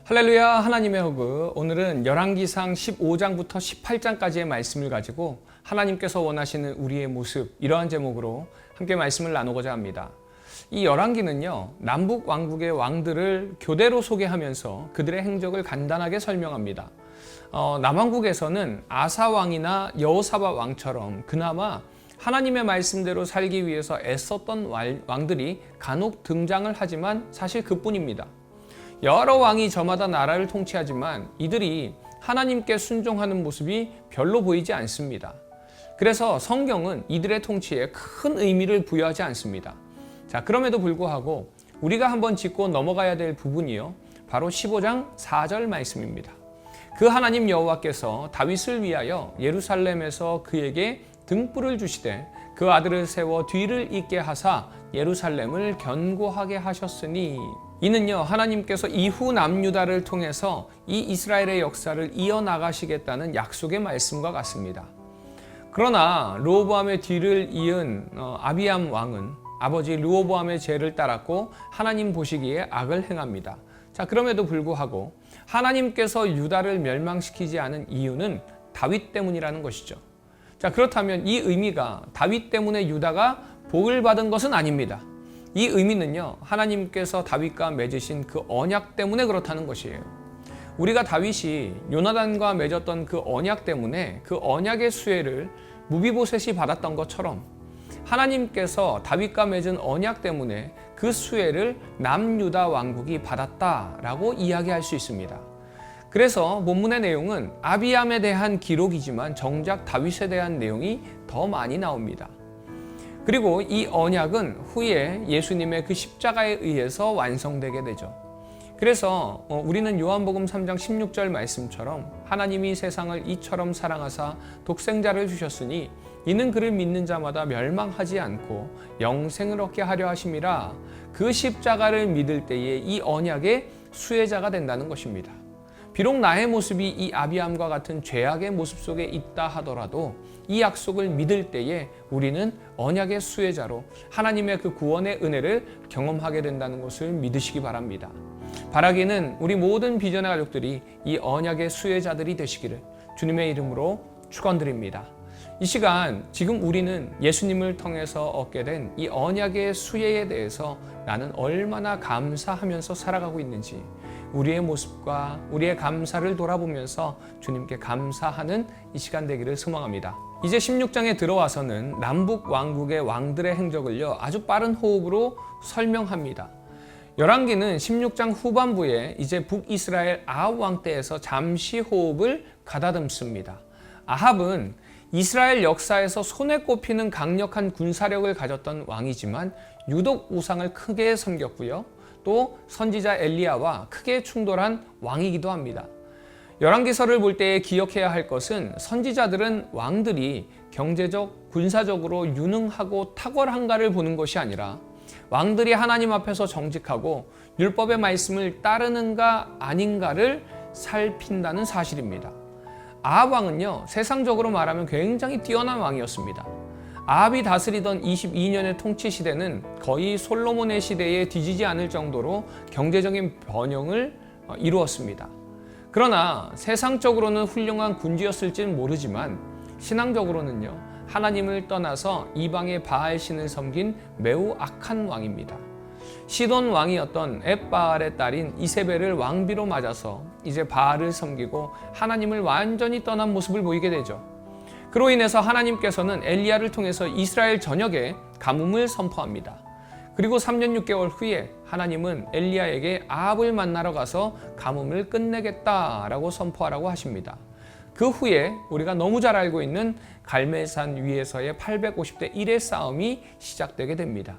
할렐루야. 하나님의 허그. 오늘은 열왕기상 15장부터 18장까지의 말씀을 가지고 하나님께서 원하시는 우리의 모습, 이러한 제목으로 함께 말씀을 나누고자 합니다. 이 열왕기는요, 남북 왕국의 왕들을 교대로 소개하면서 그들의 행적을 간단하게 설명합니다. 남왕국에서는 아사 왕이나 여호사밧 왕처럼 그나마 하나님의 말씀대로 살기 위해서 애썼던 왕들이 간혹 등장을 하지만 사실 그뿐입니다. 여러 왕이 저마다 나라를 통치하지만 이들이 하나님께 순종하는 모습이 별로 보이지 않습니다. 그래서 성경은 이들의 통치에 큰 의미를 부여하지 않습니다. 자, 그럼에도 불구하고 우리가 한번 짚고 넘어가야 될 부분이요, 바로 15장 4절 말씀입니다. 그 하나님 여호와께서 다윗을 위하여 예루살렘에서 그에게 등불을 주시되 그 아들을 세워 뒤를 잇게 하사 예루살렘을 견고하게 하셨으니, 이는요, 하나님께서 이후 남유다를 통해서 이 이스라엘의 역사를 이어나가시겠다는 약속의 말씀과 같습니다. 그러나 르호보암의 뒤를 이은 아비암 왕은 아버지 르호보암의 죄를 따랐고 하나님 보시기에 악을 행합니다. 자, 그럼에도 불구하고 하나님께서 유다를 멸망시키지 않은 이유는 다윗 때문이라는 것이죠. 자, 그렇다면 이 의미가 다윗 때문에 유다가 복을 받은 것은 아닙니다. 이 의미는요, 하나님께서 다윗과 맺으신 그 언약 때문에 그렇다는 것이에요. 우리가 다윗이 요나단과 맺었던 그 언약 때문에 그 언약의 수혜를 무비보셋이 받았던 것처럼 하나님께서 다윗과 맺은 언약 때문에 그 수혜를 남유다 왕국이 받았다라고 이야기할 수 있습니다. 그래서 본문의 내용은 아비암에 대한 기록이지만 정작 다윗에 대한 내용이 더 많이 나옵니다. 그리고 이 언약은 후에 예수님의 그 십자가에 의해서 완성되게 되죠. 그래서 우리는 요한복음 3장 16절 말씀처럼 하나님이 세상을 이처럼 사랑하사 독생자를 주셨으니 이는 그를 믿는 자마다 멸망하지 않고 영생을 얻게 하려 하심이라. 그 십자가를 믿을 때에 이 언약의 수혜자가 된다는 것입니다. 비록 나의 모습이 이 아비암과 같은 죄악의 모습 속에 있다 하더라도 이 약속을 믿을 때에 우리는 언약의 수혜자로 하나님의 그 구원의 은혜를 경험하게 된다는 것을 믿으시기 바랍니다. 바라기는 우리 모든 비전의 가족들이 이 언약의 수혜자들이 되시기를 주님의 이름으로 축원드립니다. 이 시간 지금 우리는 예수님을 통해서 얻게 된 이 언약의 수혜에 대해서 나는 얼마나 감사하면서 살아가고 있는지, 우리의 모습과 우리의 감사를 돌아보면서 주님께 감사하는 이 시간 되기를 소망합니다. 이제 16장에 들어와서는 남북 왕국의 왕들의 행적을요, 아주 빠른 호흡으로 설명합니다. 열왕기는 16장 후반부에 이제 북이스라엘 아합 왕 때에서 잠시 호흡을 가다듬습니다. 아합은 이스라엘 역사에서 손에 꼽히는 강력한 군사력을 가졌던 왕이지만 유독 우상을 크게 섬겼고요, 또 선지자 엘리야와 크게 충돌한 왕이기도 합니다. 열왕기서를 볼 때 기억해야 할 것은 선지자들은 왕들이 경제적, 군사적으로 유능하고 탁월한가를 보는 것이 아니라 왕들이 하나님 앞에서 정직하고 율법의 말씀을 따르는가 아닌가를 살핀다는 사실입니다. 아합 왕은요, 세상적으로 말하면 굉장히 뛰어난 왕이었습니다. 아합이 다스리던 22년의 통치 시대는 거의 솔로몬의 시대에 뒤지지 않을 정도로 경제적인 번영을 이루었습니다. 그러나 세상적으로는 훌륭한 군주였을지는 모르지만 신앙적으로는요, 하나님을 떠나서 이방의 바알 신을 섬긴 매우 악한 왕입니다. 시돈 왕이었던 엣바알의 딸인 이세벨을 왕비로 맞아서 이제 바알을 섬기고 하나님을 완전히 떠난 모습을 보이게 되죠. 그로 인해서 하나님께서는 엘리야를 통해서 이스라엘 전역에 가뭄을 선포합니다. 그리고 3년 6개월 후에 하나님은 엘리야에게 아합을 만나러 가서 가뭄을 끝내겠다라고 선포하라고 하십니다. 그 후에 우리가 너무 잘 알고 있는 갈멜산 위에서의 850대 1의 싸움이 시작되게 됩니다.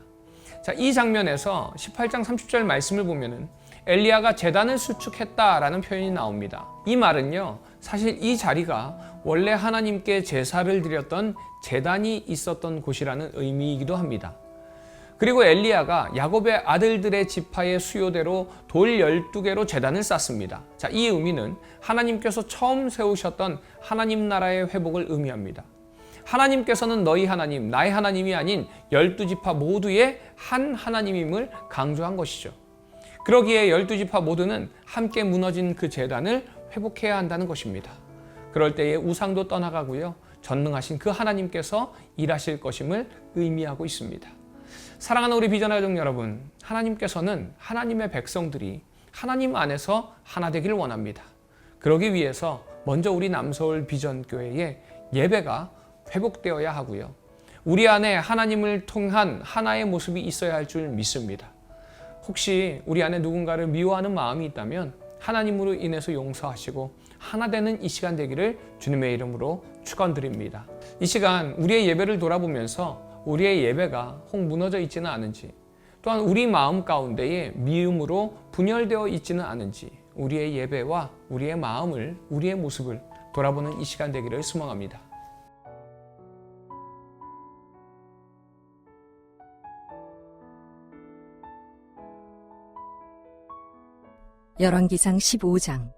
자, 이 장면에서 18장 30절 말씀을 보면은 엘리야가 제단을 수축했다라는 표현이 나옵니다. 이 말은요, 사실 이 자리가 원래 하나님께 제사를 드렸던 제단이 있었던 곳이라는 의미이기도 합니다. 그리고 엘리야가 야곱의 아들들의 지파의 수요대로 돌 12개로 제단을 쌓습니다. 자, 이 의미는 하나님께서 처음 세우셨던 하나님 나라의 회복을 의미합니다. 하나님께서는 너희 하나님, 나의 하나님이 아닌 12지파 모두의 한 하나님임을 강조한 것이죠. 그러기에 12지파 모두는 함께 무너진 그 제단을 회복해야 한다는 것입니다. 그럴 때에 우상도 떠나가고요. 전능하신 그 하나님께서 일하실 것임을 의미하고 있습니다. 사랑하는 우리 비전 가족 여러분, 하나님께서는 하나님의 백성들이 하나님 안에서 하나 되기를 원합니다. 그러기 위해서 먼저 우리 남서울 비전교회의 예배가 회복되어야 하고요. 우리 안에 하나님을 통한 하나의 모습이 있어야 할 줄 믿습니다. 혹시 우리 안에 누군가를 미워하는 마음이 있다면 하나님으로 인해서 용서하시고 하나 되는 이 시간 되기를 주님의 이름으로 축원드립니다. 이 시간 우리의 예배를 돌아보면서 우리의 예배가 혹 무너져 있지는 않은지, 또한 우리 마음 가운데에 미움으로 분열되어 있지는 않은지 우리의 예배와 우리의 마음을, 우리의 모습을 돌아보는 이 시간 되기를 소망합니다. 열왕기상 15장.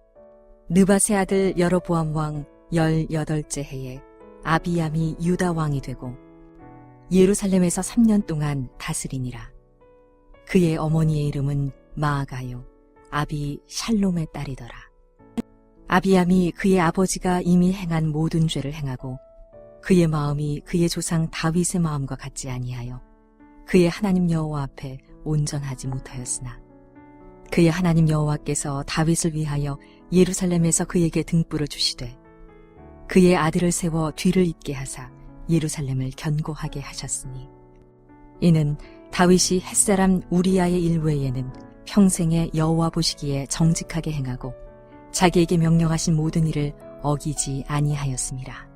느밧의 아들 여로보암 왕 18째 해에 아비암이 유다 왕이 되고 예루살렘에서 3년 동안 다스리니라. 그의 어머니의 이름은 마아가요 아비 샬롬의 딸이더라. 아비암이 그의 아버지가 이미 행한 모든 죄를 행하고 그의 마음이 그의 조상 다윗의 마음과 같지 아니하여 그의 하나님 여호와 앞에 온전하지 못하였으나 그의 하나님 여호와께서 다윗을 위하여 예루살렘에서 그에게 등불을 주시되 그의 아들을 세워 뒤를 잇게 하사 예루살렘을 견고하게 하셨으니 이는 다윗이 햇사람 우리아의 일 외에는 평생에 여호와 보시기에 정직하게 행하고 자기에게 명령하신 모든 일을 어기지 아니하였습니다.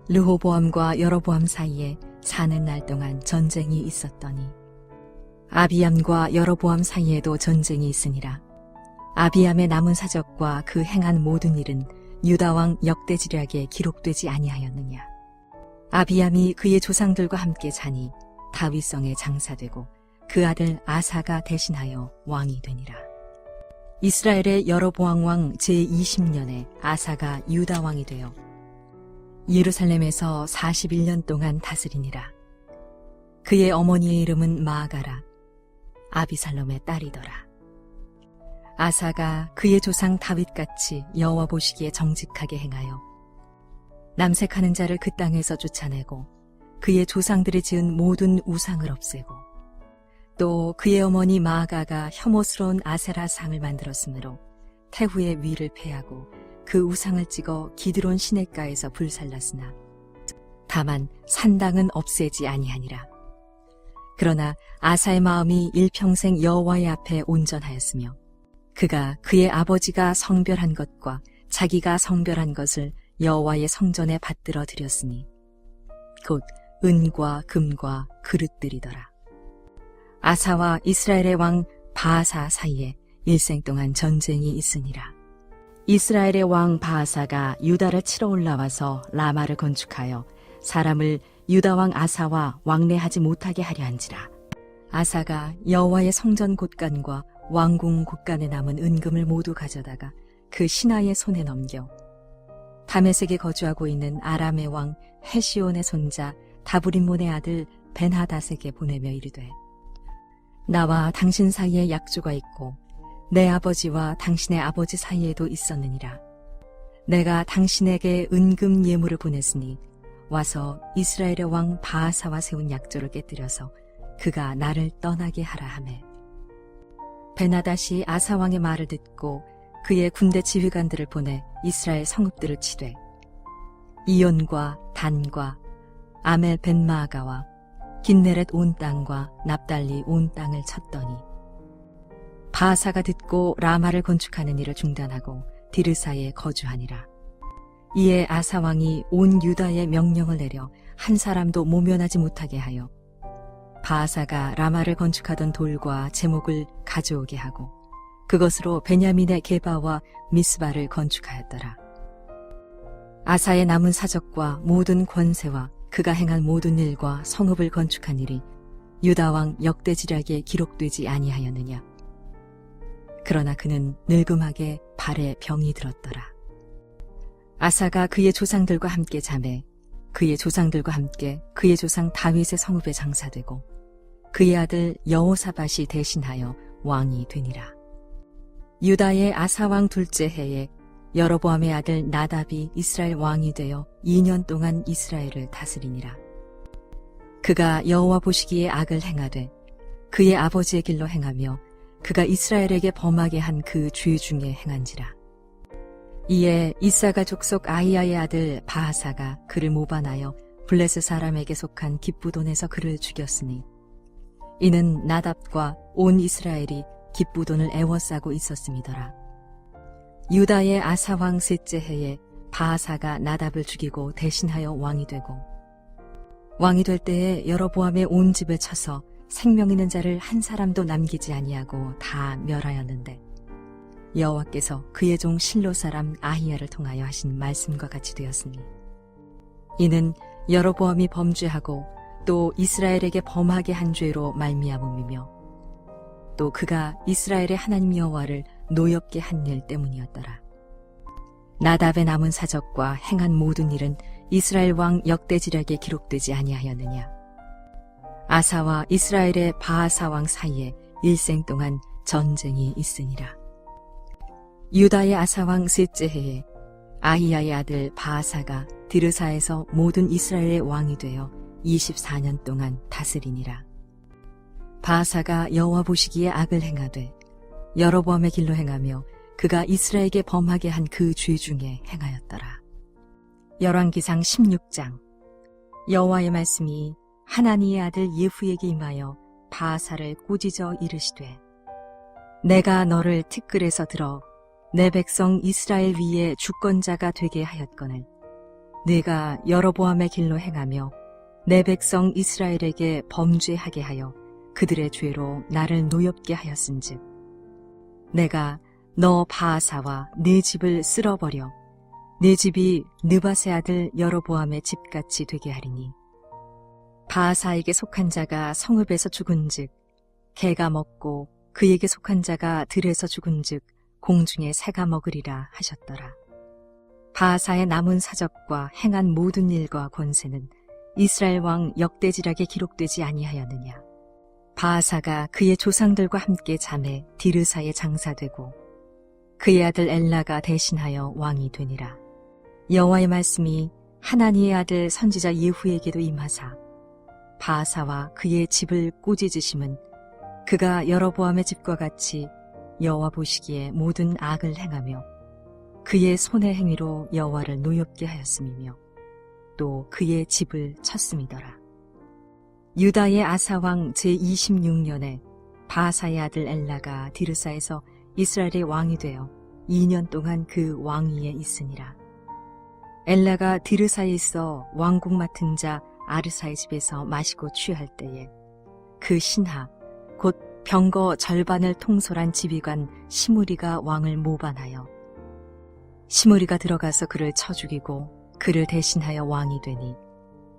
르호보암과 여로보암 사이에 사는 날 동안 전쟁이 있었더니 아비암과 여로보암 사이에도 전쟁이 있으니라. 아비암의 남은 사적과 그 행한 모든 일은 유다왕 역대지략에 기록되지 아니하였느냐. 아비암이 그의 조상들과 함께 자니 다윗성에 장사되고 그 아들 아사가 대신하여 왕이 되니라. 이스라엘의 여로보암 왕 제20년에 아사가 유다 왕이 되어 예루살렘에서 41년 동안 다스리니라. 그의 어머니의 이름은 마아가라 아비살롬의 딸이더라. 아사가 그의 조상 다윗같이 여호와 보시기에 정직하게 행하여 남색하는 자를 그 땅에서 쫓아내고 그의 조상들이 지은 모든 우상을 없애고 또 그의 어머니 마아가가 혐오스러운 아세라 상을 만들었으므로 태후의 위를 패하고 그 우상을 찍어 기드론 시냇가에서 불살랐으나 다만 산당은 없애지 아니하니라. 그러나 아사의 마음이 일평생 여호와의 앞에 온전하였으며 그가 그의 아버지가 성별한 것과 자기가 성별한 것을 여호와의 성전에 받들어 드렸으니 곧 은과 금과 그릇들이더라. 아사와 이스라엘의 왕 바아사 사이에 일생 동안 전쟁이 있으니라. 이스라엘의 왕 바아사가 유다를 치러 올라와서 라마를 건축하여 사람을 유다 왕 아사와 왕래하지 못하게 하려 한지라. 아사가 여호와의 성전 곳간과 왕궁 곳간에 남은 은금을 모두 가져다가 그 신하의 손에 넘겨 다메섹에 거주하고 있는 아람의 왕 헤시온의 손자 다브림몬의 아들 벤하닷에게 보내며 이르되 나와 당신 사이에 약조가 있고 내 아버지와 당신의 아버지 사이에도 있었느니라. 내가 당신에게 은금 예물을 보냈으니 와서 이스라엘의 왕 바아사와 세운 약조를 깨뜨려서 그가 나를 떠나게 하라 하매 벤하닷이 아사 왕의 말을 듣고 그의 군대 지휘관들을 보내 이스라엘 성읍들을 치되 이온과 단과 아멜 벤마아가와 긴네렛 온 땅과 납달리 온 땅을 쳤더니 바아사가 듣고 라마를 건축하는 일을 중단하고 디르사에 거주하니라. 이에 아사 왕이 온 유다에 명령을 내려 한 사람도 모면하지 못하게 하여 바아사가 라마를 건축하던 돌과 제목을 가져오게 하고 그것으로 베냐민의 게바와 미스바를 건축하였더라. 아사의 남은 사적과 모든 권세와 그가 행한 모든 일과 성읍을 건축한 일이 유다 왕 역대지략에 기록되지 아니하였느냐. 그러나 그는 늙음하게 발에 병이 들었더라. 아사가 그의 조상들과 함께 자매 그의 조상들과 함께 그의 조상 다윗의 성읍에 장사되고 그의 아들 여호사밧이 대신하여 왕이 되니라. 유다의 아사왕 둘째 해에 여로보암의 아들 나답이 이스라엘 왕이 되어 2년 동안 이스라엘을 다스리니라. 그가 여호와 보시기에 악을 행하되 그의 아버지의 길로 행하며 그가 이스라엘에게 범하게 한 그 죄 중에 행한지라. 이에 이사가 족속 아히야의 아들 바하사가 그를 모반하여 블레셋 사람에게 속한 깁부돈에서 그를 죽였으니 이는 나답과 온 이스라엘이 깁부돈을 애워싸고 있었음이더라. 유다의 아사왕 셋째 해에 바하사가 나답을 죽이고 대신하여 왕이 되고 왕이 될 때에 여로보암의 온 집을 쳐서 생명 있는 자를 한 사람도 남기지 아니하고 다 멸하였는데 여호와께서 그의 종 실로 사람 아히야를 통하여 하신 말씀과 같이 되었으니 이는 여로보암이 범죄하고 또 이스라엘에게 범하게 한 죄로 말미암음이며 또 그가 이스라엘의 하나님 여호와를 노엽게 한 일 때문이었더라. 나답의 남은 사적과 행한 모든 일은 이스라엘 왕 역대지략에 기록되지 아니하였느냐. 아사와 이스라엘의 바하사 왕 사이에 일생 동안 전쟁이 있으니라. 유다의 아사 왕 셋째 해에 아히야의 아들 바하사가 디르사에서 모든 이스라엘의 왕이 되어 24년 동안 다스리니라. 바하사가 여호와 보시기에 악을 행하되 여로보암의 길로 행하며 그가 이스라엘에게 범하게 한 그 죄 중에 행하였더라. 열왕기상 16장. 여호와의 말씀이 하나니의 아들 예후에게 임하여 바하사를 꾸짖어 이르시되 내가 너를 티끌에서 들어 내 백성 이스라엘 위에 주권자가 되게 하였거늘 네가 여로보암의 길로 행하며 내 백성 이스라엘에게 범죄하게 하여 그들의 죄로 나를 노엽게 하였은즉 내가 너 바하사와 네 집을 쓸어버려 네 집이 느밧의 아들 여로보암의 집같이 되게 하리니 바하사에게 속한 자가 성읍에서 죽은즉 개가 먹고 그에게 속한 자가 들에서 죽은즉 공중에 새가 먹으리라 하셨더라. 바하사의 남은 사적과 행한 모든 일과 권세는 이스라엘 왕 역대지략에 기록되지 아니하였느냐. 바하사가 그의 조상들과 함께 잠에 디르사에 장사되고 그의 아들 엘라가 대신하여 왕이 되니라. 여호와의 말씀이 하나니의 아들 선지자 예후에게도 임하사 바하사와 그의 집을 꾸짖으심은 그가 여로보암의 집과 같이 여호와 보시기에 모든 악을 행하며 그의 손의 행위로 여호와를 노엽게 하였음이며 또 그의 집을 쳤음이더라. 유다의 아사왕 제26년에 바하사의 아들 엘라가 디르사에서 이스라엘의 왕이 되어 2년 동안 그 왕위에 있으니라. 엘라가 디르사에 있어 왕국 맡은 자 아르사의 집에서 마시고 취할 때에 그 신하 곧 병거 절반을 통솔한 지휘관 시므리가 왕을 모반하여 시므리가 들어가서 그를 쳐 죽이고 그를 대신하여 왕이 되니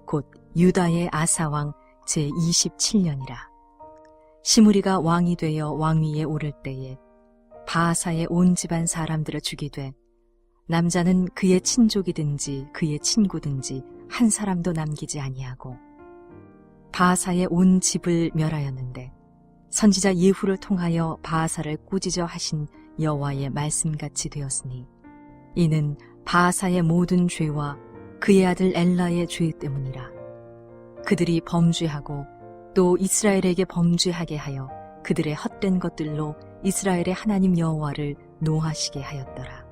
곧 유다의 아사왕 제27년이라. 시므리가 왕이 되어 왕위에 오를 때에 바하사의 온 집안 사람들을 죽이되 남자는 그의 친족이든지 그의 친구든지 한 사람도 남기지 아니하고 바하사의 온 집을 멸하였는데 선지자 예후를 통하여 바하사를 꾸짖어 하신 여호와의 말씀같이 되었으니 이는 바하사의 모든 죄와 그의 아들 엘라의 죄 때문이라. 그들이 범죄하고 또 이스라엘에게 범죄하게 하여 그들의 헛된 것들로 이스라엘의 하나님 여호와를 노하시게 하였더라.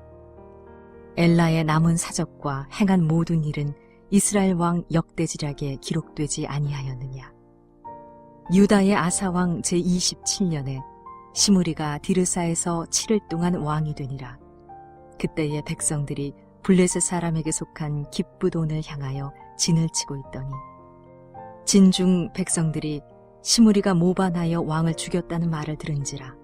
엘라의 남은 사적과 행한 모든 일은 이스라엘 왕 역대지략에 기록되지 아니하였느냐. 유다의 아사왕 제27년에 시므리가 디르사에서 7일 동안 왕이 되니라. 그때의 백성들이 블레셋 사람에게 속한 깁부돈을 향하여 진을 치고 있더니 진중 백성들이 시므리가 모반하여 왕을 죽였다는 말을 들은지라.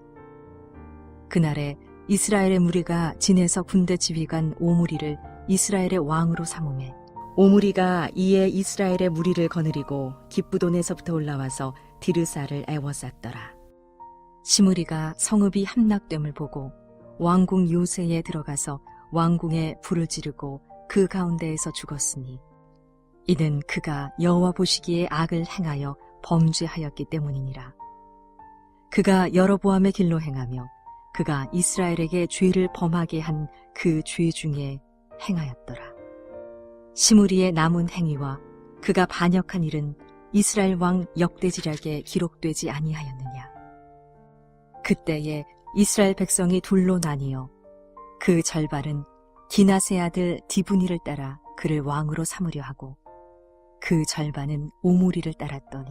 그날에 이스라엘의 무리가 진에서 군대 지휘관 오므리를 이스라엘의 왕으로 삼음해 오므리가 이에 이스라엘의 무리를 거느리고 깁부돈에서부터 올라와서 디르사를 애워쌌더라. 시므리가 성읍이 함락됨을 보고 왕궁 요새에 들어가서 왕궁에 불을 지르고 그 가운데에서 죽었으니 이는 그가 여호와 보시기에 악을 행하여 범죄하였기 때문이니라. 그가 여로보암의 길로 행하며 그가 이스라엘에게 죄를 범하게 한 그 죄 중에 행하였더라. 시므리의 남은 행위와 그가 반역한 일은 이스라엘 왕 역대지략에 기록되지 아니하였느냐. 그때에 이스라엘 백성이 둘로 나뉘어 그 절반은 기나세 아들 디브니를 따라 그를 왕으로 삼으려 하고 그 절반은 오므리를 따랐더니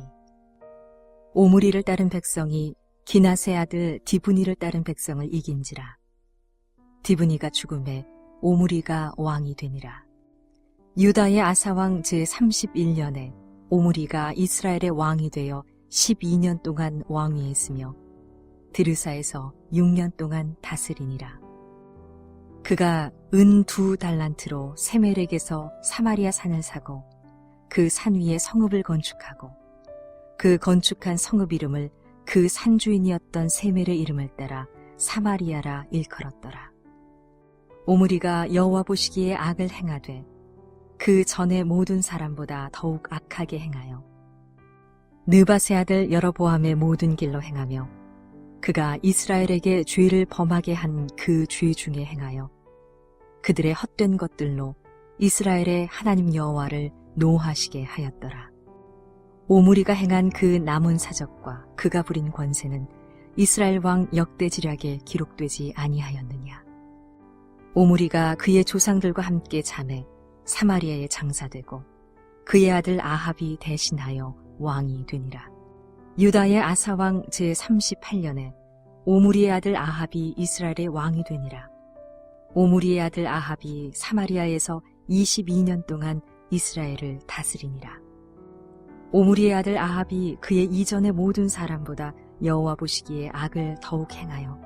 오므리를 따른 백성이 기나세 아들 디브니를 따른 백성을 이긴지라. 디브니가 죽음에 오므리가 왕이 되니라. 유다의 아사왕 제31년에 오므리가 이스라엘의 왕이 되어 12년 동안 왕위했으며 드르사에서 6년 동안 다스리니라. 그가 은 2달란트로 세멜에게서 사마리아 산을 사고 그 산 위에 성읍을 건축하고 그 건축한 성읍 이름을 그 산주인이었던 세멜의 이름을 따라 사마리아라 일컬었더라. 오므리가 여호와 보시기에 악을 행하되 그 전의 모든 사람보다 더욱 악하게 행하여 느밧의 아들 여로보암의 모든 길로 행하며 그가 이스라엘에게 죄를 범하게 한 그 죄 중에 행하여 그들의 헛된 것들로 이스라엘의 하나님 여호와를 노하시게 하였더라. 오므리가 행한 그 남은 사적과 그가 부린 권세는 이스라엘 왕 역대지략에 기록되지 아니하였느냐. 오므리가 그의 조상들과 함께 잠에 사마리아에 장사되고 그의 아들 아합이 대신하여 왕이 되니라. 유다의 아사왕 제38년에 오므리의 아들 아합이 이스라엘의 왕이 되니라. 오므리의 아들 아합이 사마리아에서 22년 동안 이스라엘을 다스리니라. 오므리의 아들 아합이 그의 이전의 모든 사람보다 여호와 보시기에 악을 더욱 행하여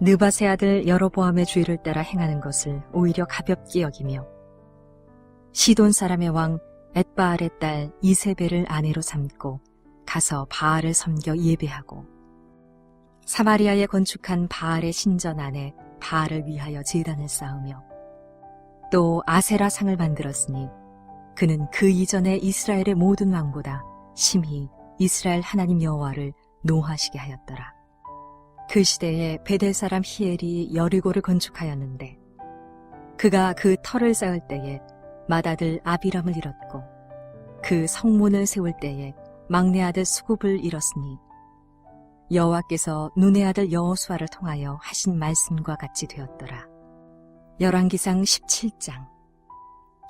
느밧의 아들 여로보암의 죄를 따라 행하는 것을 오히려 가볍게 여기며 시돈 사람의 왕 엣바알의 딸 이세벨을 아내로 삼고 가서 바알을 섬겨 예배하고 사마리아에 건축한 바알의 신전 안에 바알을 위하여 제단을 쌓으며 또 아세라 상을 만들었으니 그는 그 이전에 이스라엘의 모든 왕보다 심히 이스라엘 하나님 여호와를 노하시게 하였더라. 그 시대에 베델 사람 히엘이 여리고를 건축하였는데 그가 그 터를 쌓을 때에 맏아들 아비람을 잃었고 그 성문을 세울 때에 막내 아들 수굽을 잃었으니 여호와께서 눈의 아들 여호수아를 통하여 하신 말씀과 같이 되었더라. 열왕기상 17장.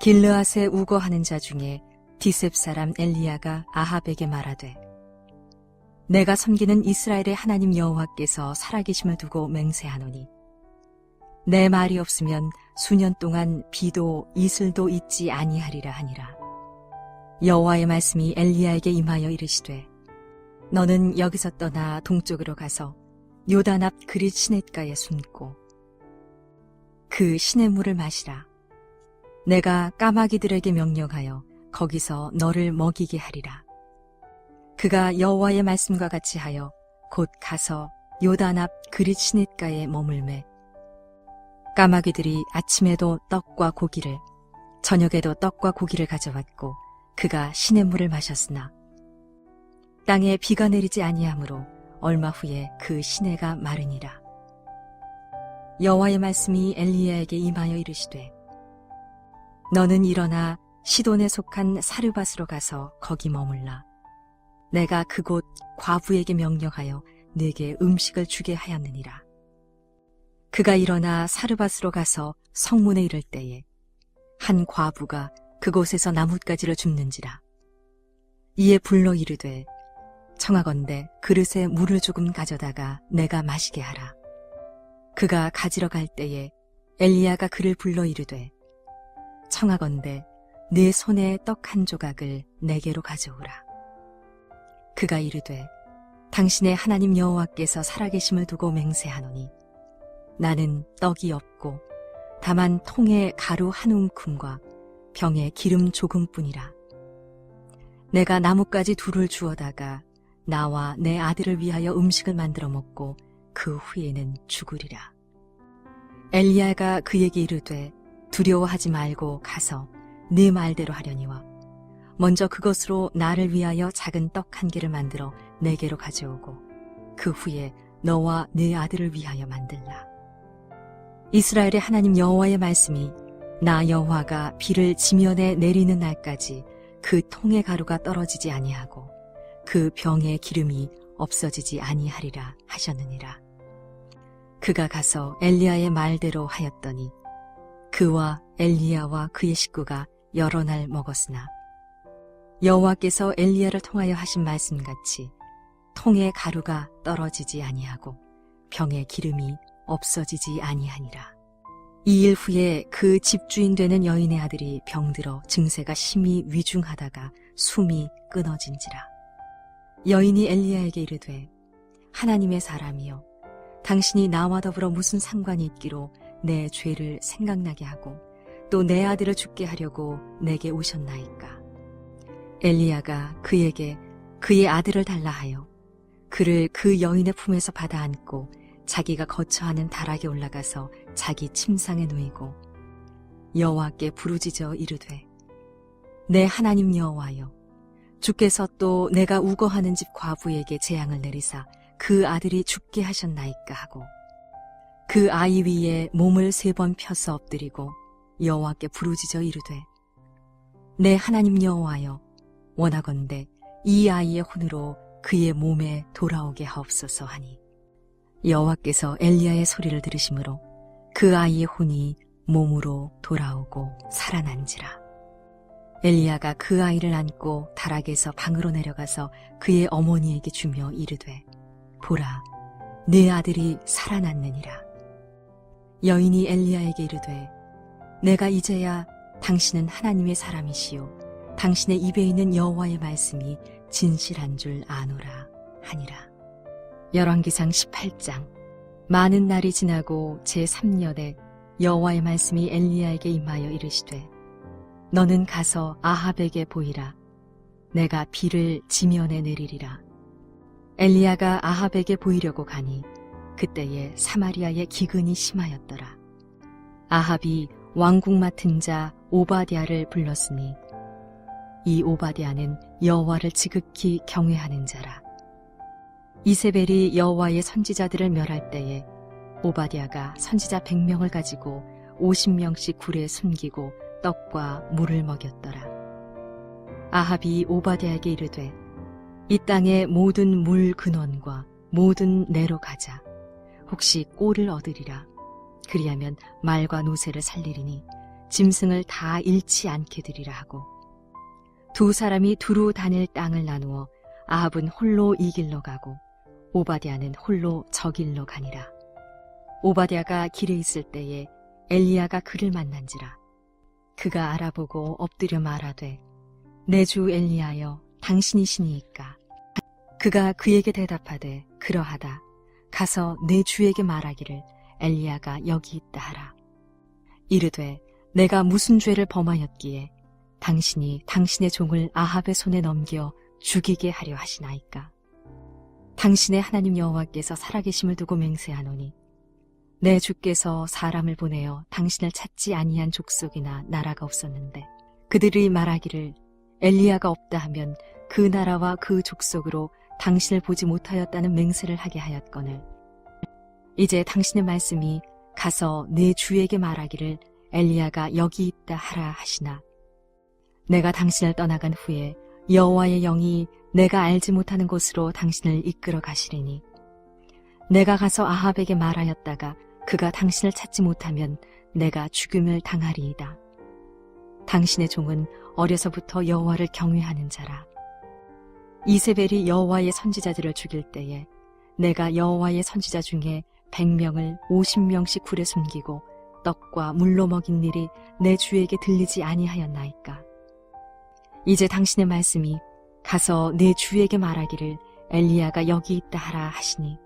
길르앗에 우거하는 자 중에 디셉 사람 엘리야가 아합에게 말하되 내가 섬기는 이스라엘의 하나님 여호와께서 살아계심을 두고 맹세하노니 내 말이 없으면 수년 동안 비도 이슬도 있지 아니하리라 하니라. 여호와의 말씀이 엘리야에게 임하여 이르시되 너는 여기서 떠나 동쪽으로 가서 요단 앞 그릿 시냇가에 숨고 그 시냇물을 마시라. 내가 까마귀들에게 명령하여 거기서 너를 먹이게 하리라. 그가 여호와의 말씀과 같이 하여 곧 가서 요단 앞 그릿 시냇가에 머물매 까마귀들이 아침에도 떡과 고기를 저녁에도 떡과 고기를 가져왔고 그가 시냇물을 마셨으나 땅에 비가 내리지 아니하므로 얼마 후에 그 시내가 마르니라. 여호와의 말씀이 엘리야에게 임하여 이르시되 너는 일어나 시돈에 속한 사르밧으로 가서 거기 머물라. 내가 그곳 과부에게 명령하여 네게 음식을 주게 하였느니라. 그가 일어나 사르밧으로 가서 성문에 이를 때에 한 과부가 그곳에서 나뭇가지를 줍는지라. 이에 불러 이르되 청하건대 그릇에 물을 조금 가져다가 내가 마시게 하라. 그가 가지러 갈 때에 엘리야가 그를 불러 이르되 청하건대 네 손에 떡 한 조각을 내게로 가져오라. 그가 이르되 당신의 하나님 여호와께서 살아계심을 두고 맹세하노니 나는 떡이 없고 다만 통에 가루 한 움큼과 병에 기름 조금뿐이라. 내가 나뭇가지 둘을 주워다가 나와 내 아들을 위하여 음식을 만들어 먹고 그 후에는 죽으리라. 엘리야가 그에게 이르되 두려워하지 말고 가서 네 말대로 하려니와 먼저 그것으로 나를 위하여 작은 떡 한 개를 만들어 내게로 가져오고 그 후에 너와 네 아들을 위하여 만들라. 이스라엘의 하나님 여호와의 말씀이 나 여호와가 비를 지면에 내리는 날까지 그 통의 가루가 떨어지지 아니하고 그 병의 기름이 없어지지 아니하리라 하셨느니라. 그가 가서 엘리야의 말대로 하였더니 그와 엘리야와 그의 식구가 여러 날 먹었으나 여호와께서 엘리야를 통하여 하신 말씀같이 통의 가루가 떨어지지 아니하고 병의 기름이 없어지지 아니하니라. 이 일 후에 그 집주인 되는 여인의 아들이 병들어 증세가 심히 위중하다가 숨이 끊어진지라. 여인이 엘리야에게 이르되 하나님의 사람이여 당신이 나와 더불어 무슨 상관이 있기로 내 죄를 생각나게 하고 또 내 아들을 죽게 하려고 내게 오셨나이까. 엘리야가 그에게 그의 아들을 달라 하여 그를 그 여인의 품에서 받아 안고 자기가 거처하는 다락에 올라가서 자기 침상에 누이고 여호와께 부르짖어 이르되 내 하나님 여호와여 주께서 또 내가 우거하는 집 과부에게 재앙을 내리사 그 아들이 죽게 하셨나이까 하고 그 아이 위에 몸을 3번 펴서 엎드리고 여호와께 부르짖어 이르되 내 하나님 여호와여 원하건대 이 아이의 혼으로 그의 몸에 돌아오게 하옵소서 하니 여호와께서 엘리야의 소리를 들으심으로 그 아이의 혼이 몸으로 돌아오고 살아난지라. 엘리야가 그 아이를 안고 다락에서 방으로 내려가서 그의 어머니에게 주며 이르되 보라 네 아들이 살아났느니라. 여인이 엘리야에게 이르되 내가 이제야 당신은 하나님의 사람이시요 당신의 입에 있는 여호와의 말씀이 진실한 줄 아노라 하니라. 열왕기상 18장. 많은 날이 지나고 제3년에 여호와의 말씀이 엘리야에게 임하여 이르시되 너는 가서 아합에게 보이라. 내가 비를 지면에 내리리라. 엘리야가 아합에게 보이려고 가니 그때에 사마리아의 기근이 심하였더라. 아합이 왕궁 맡은 자 오바댜를 불렀으니 이 오바댜는 여호와를 지극히 경외하는 자라. 이세벨이 여호와의 선지자들을 멸할 때에 오바댜가 선지자 100명을 가지고 50명씩 굴에 숨기고 떡과 물을 먹였더라. 아합이 오바댜에게 이르되 이 땅의 모든 물 근원과 모든 내로 가자. 혹시 꼴을 얻으리라. 그리하면 말과 노새를 살리리니 짐승을 다 잃지 않게 되리라 하고 2 사람이 두루 다닐 땅을 나누어 아합은 홀로 이 길로 가고 오바댜는 홀로 저 길로 가니라. 오바댜가 길에 있을 때에 엘리야가 그를 만난지라. 그가 알아보고 엎드려 말하되 내 주 엘리야여 당신이시니이까. 그가 그에게 대답하되 그러하다. 가서 내 주에게 말하기를 엘리야가 여기 있다 하라. 이르되 내가 무슨 죄를 범하였기에 당신이 당신의 종을 아합의 손에 넘겨 죽이게 하려 하시나이까. 당신의 하나님 여호와께서 살아계심을 두고 맹세하노니 내 주께서 사람을 보내어 당신을 찾지 아니한 족속이나 나라가 없었는데 그들이 말하기를 엘리야가 없다 하면 그 나라와 그 족속으로 당신을 보지 못하였다는 맹세를 하게 하였거늘 이제 당신의 말씀이 가서 내 주에게 말하기를 엘리야가 여기 있다 하라 하시나 내가 당신을 떠나간 후에 여호와의 영이 내가 알지 못하는 곳으로 당신을 이끌어 가시리니 내가 가서 아합에게 말하였다가 그가 당신을 찾지 못하면 내가 죽음을 당하리이다. 당신의 종은 어려서부터 여호와를 경외하는 자라. 이세벨이 여호와의 선지자들을 죽일 때에 내가 여호와의 선지자 중에 100명을 50명씩 굴에 숨기고 떡과 물로 먹인 일이 내 주에게 들리지 아니하였나이까. 이제 당신의 말씀이 가서 내 주에게 말하기를 엘리야가 여기 있다 하라 하시니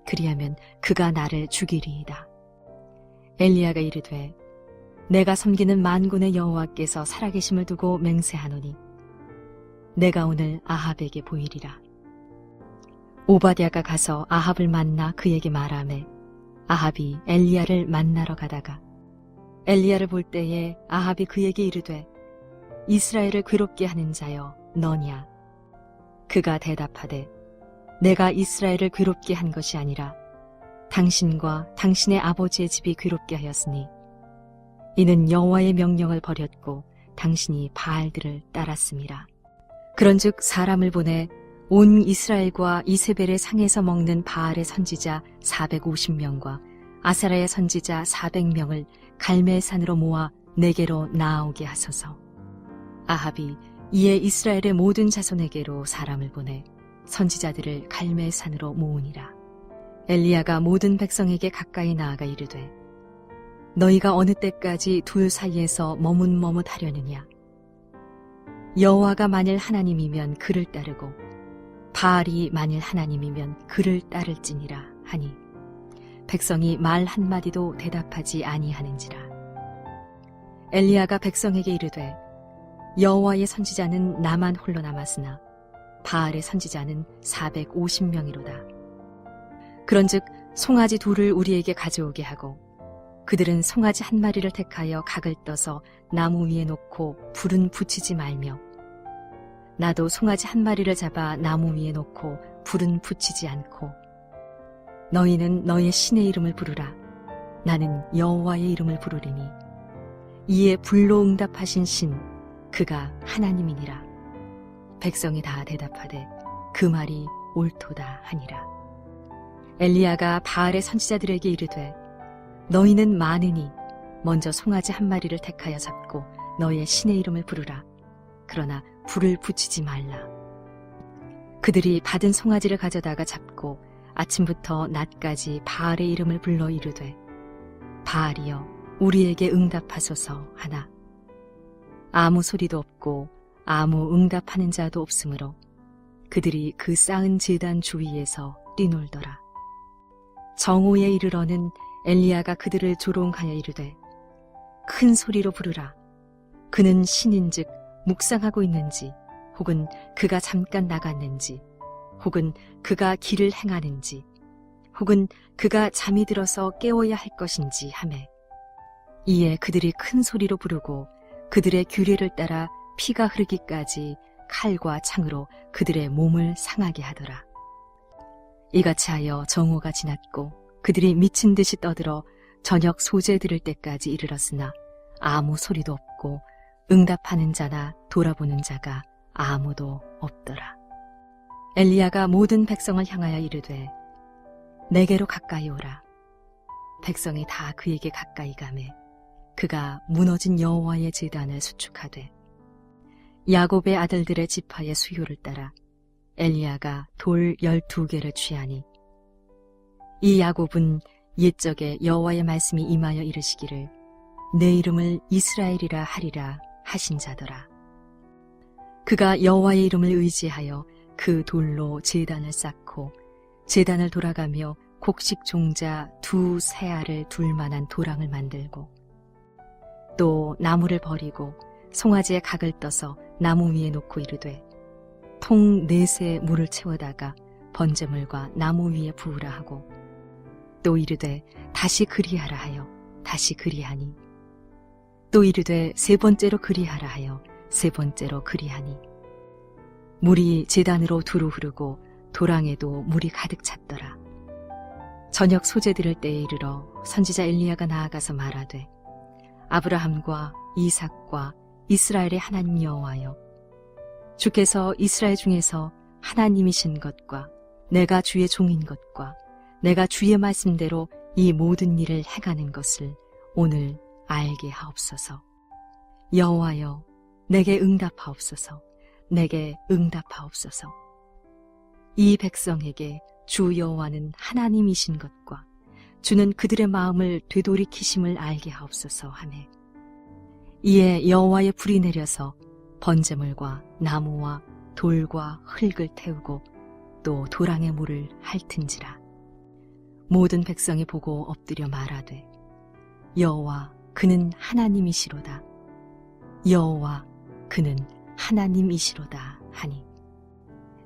그리하면 그가 나를 죽이리이다. 엘리야가 이르되 내가 섬기는 만군의 여호와께서 살아계심을 두고 맹세하노니 내가 오늘 아합에게 보이리라. 오바댜가 가서 아합을 만나 그에게 말하매 아합이 엘리야를 만나러 가다가 엘리야를 볼 때에 아합이 그에게 이르되 이스라엘을 괴롭게 하는 자여 너냐. 그가 대답하되 내가 이스라엘을 괴롭게 한 것이 아니라 당신과 당신의 아버지의 집이 괴롭게 하였으니 이는 여호와의 명령을 버렸고 당신이 바알들을 따랐음이라. 그런즉 사람을 보내 온 이스라엘과 이세벨의 상에서 먹는 바알의 선지자 450명과 아사라의 선지자 400명을 갈멜산으로 모아 내게로 나아오게 하소서. 아합이 이에 이스라엘의 모든 자손에게로 사람을 보내 선지자들을 갈멜산으로 모으니라. 엘리야가 모든 백성에게 가까이 나아가 이르되 너희가 어느 때까지 둘 사이에서 머뭇머뭇하려느냐. 여호와가 만일 하나님이면 그를 따르고 바알이 만일 하나님이면 그를 따를지니라 하니 백성이 말 한마디도 대답하지 아니하는지라. 엘리야가 백성에게 이르되 여호와의 선지자는 나만 홀로 남았으나 바알의 선지자는 450명이로다. 그런즉 송아지 둘을 우리에게 가져오게 하고 그들은 송아지 한 마리를 택하여 각을 떠서 나무 위에 놓고 불은 붙이지 말며 나도 송아지 한 마리를 잡아 나무 위에 놓고 불은 붙이지 않고 너희는 너의 신의 이름을 부르라. 나는 여호와의 이름을 부르리니 이에 불로 응답하신 신 그가 하나님이니라. 백성이 다 대답하되 그 말이 옳도다 하니라. 엘리야가 바알의 선지자들에게 이르되 너희는 많으니 먼저 송아지 한 마리를 택하여 잡고 너의 신의 이름을 부르라. 그러나 불을 붙이지 말라. 그들이 받은 송아지를 가져다가 잡고 아침부터 낮까지 바알의 이름을 불러 이르되 바알이여 우리에게 응답하소서 하나 아무 소리도 없고 아무 응답하는 자도 없으므로 그들이 그 쌓은 제단 주위에서 뛰놀더라. 정오에 이르러는 엘리야가 그들을 조롱하여 이르되 큰 소리로 부르라. 그는 신인즉 묵상하고 있는지 혹은 그가 잠깐 나갔는지 혹은 그가 길을 행하는지 혹은 그가 잠이 들어서 깨워야 할 것인지 하매 이에 그들이 큰 소리로 부르고 그들의 규례를 따라 피가 흐르기까지 칼과 창으로 그들의 몸을 상하게 하더라. 이같이 하여 정오가 지났고 그들이 미친 듯이 떠들어 저녁 소재 들을 때까지 이르렀으나 아무 소리도 없고 응답하는 자나 돌아보는 자가 아무도 없더라. 엘리야가 모든 백성을 향하여 이르되 내게로 가까이 오라. 백성이 다 그에게 가까이 가매 그가 무너진 여호와의 제단을 수축하되 야곱의 아들들의 지파의 수요를 따라 엘리야가 돌 12개를 취하니 이 야곱은 옛적에 여호와의 말씀이 임하여 이르시기를 내 이름을 이스라엘이라 하리라 하신 자더라. 그가 여호와의 이름을 의지하여 그 돌로 제단을 쌓고 제단을 돌아가며 곡식 종자 2 세알을 둘 만한 도랑을 만들고 또 나무를 버리고 송아지의 각을 떠서 나무 위에 놓고 이르되 통 4새 물을 채워다가 번제물과 나무 위에 부으라 하고 또 이르되 다시 그리하라 하여 다시 그리하니 또 이르되 3번째로 그리하라 하여 3번째로 그리하니 물이 제단으로 두루 흐르고 도랑에도 물이 가득 찼더라. 저녁 소재 들을 때에 이르러 선지자 엘리야가 나아가서 말하되 아브라함과 이삭과 이스라엘의 하나님 여호와여 주께서 이스라엘 중에서 하나님이신 것과 내가 주의 종인 것과 내가 주의 말씀대로 이 모든 일을 행하는 것을 오늘 알게 하옵소서. 여호와여 내게 응답하옵소서. 내게 응답하옵소서. 이 백성에게 주 여호와는 하나님이신 것과 주는 그들의 마음을 되돌이키심을 알게 하옵소서 하매 이에 여호와의 불이 내려서 번제물과 나무와 돌과 흙을 태우고 또 도랑의 물을 핥은지라. 모든 백성이 보고 엎드려 말하되 여호와 그는 하나님이시로다. 여호와 그는 하나님이시로다 하니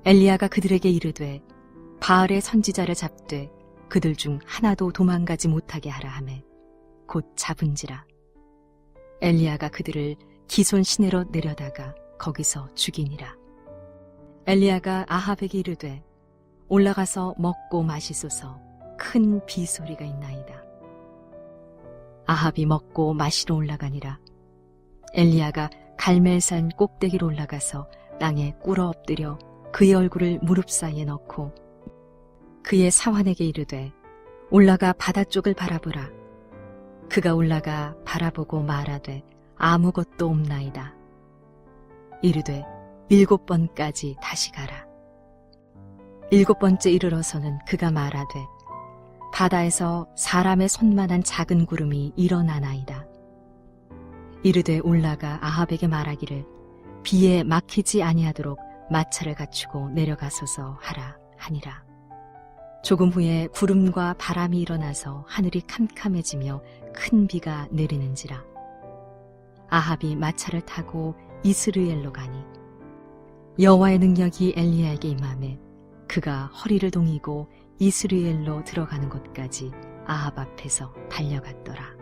엘리야가 그들에게 이르되 바알의 선지자를 잡되 그들 중 하나도 도망가지 못하게 하라 하매 곧 잡은지라. 엘리야가 그들을 기손 시내로 내려다가 거기서 죽이니라. 엘리야가 아합에게 이르되 올라가서 먹고 마시소서. 큰 비소리가 있나이다. 아합이 먹고 마시러 올라가니라. 엘리야가 갈멜산 꼭대기로 올라가서 땅에 꿇어 엎드려 그의 얼굴을 무릎 사이에 넣고 그의 사환에게 이르되 올라가 바다 쪽을 바라보라. 그가 올라가 바라보고 말하되 아무것도 없나이다. 이르되 7번까지 다시 가라. 7번째 이르러서는 그가 말하되 바다에서 사람의 손만한 작은 구름이 일어나나이다. 이르되 올라가 아합에게 말하기를 비에 막히지 아니하도록 마차를 갖추고 내려가소서 하라 하니라. 조금 후에 구름과 바람이 일어나서 하늘이 캄캄해지며 큰 비가 내리는지라. 아합이 마차를 타고 이스르엘로 가니 여호와의 능력이 엘리야에게 임하매 그가 허리를 동이고 이스르엘로 들어가는 곳까지 아합 앞에서 달려갔더라.